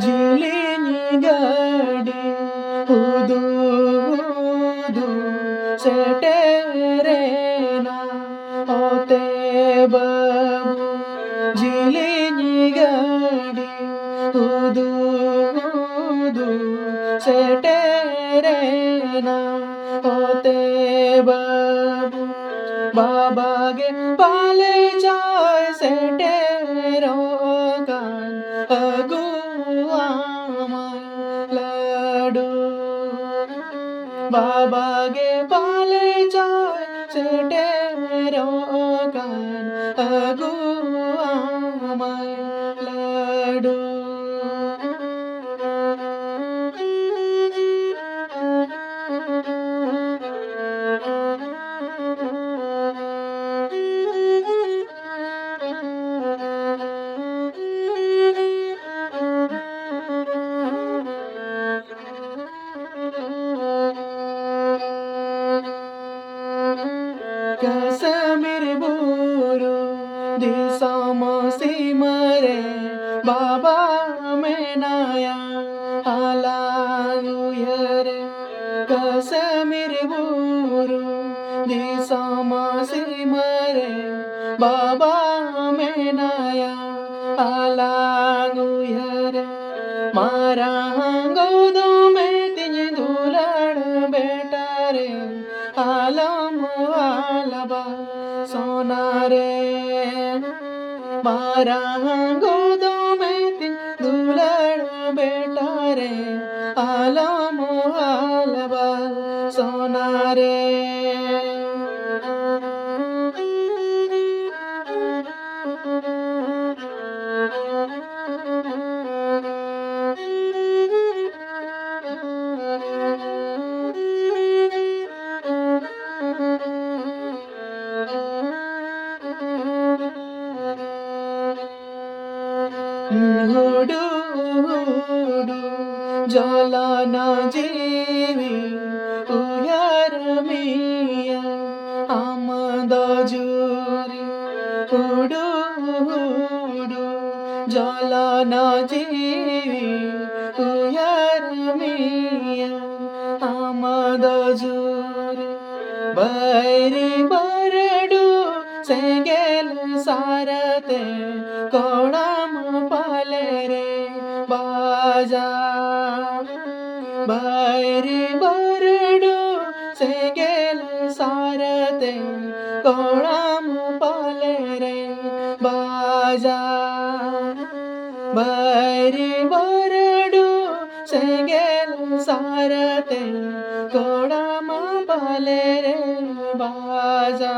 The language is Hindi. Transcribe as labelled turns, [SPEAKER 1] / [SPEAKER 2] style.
[SPEAKER 1] ಜಿಲಿನಿ ಗಾಡಿ ಊದು ಊದು ಸೆಟೆರೇನಾ ಹೋತೆ ಬಾಬು ಜಿಲಿನಿ ಗಾಡಿ ಊದು ಊದು ಸೆಟೆರೇನಾ ಹೋತೆ ಬಾಬು ಬಾಬಾಗೆ ಪಾಲೆ ಜಾಯ್ ಸೆಟೆರೋ ಕಾನ್ लाडू बाबा के पाले जाए सेटेरो कान अगुआ माय लाडू Kasamir buru di sama si mare Baba menaya halangu yare Kasamir buru di sama si mare Baba menaya halangu yare Mara godo me tinye dulad betare आलम आलबा सोना रे मारा गोदो में तीन दुलड़ बेटा रे आलम आलबा सोना रे हुडू हुडू जलाना जीवी उयार मिया आमद जुरी हुडू हुडू जलाना जीवी उयार मिया आमद जुरी बैरी बरडू सेंगेल सारते कोड़म पाले रे बाजा बैरी बरडू सेंगेल सारते कोड़म पाले रे बाजा बैरी बरडू सेंगेल सारते कोड़म पाले रे बाजा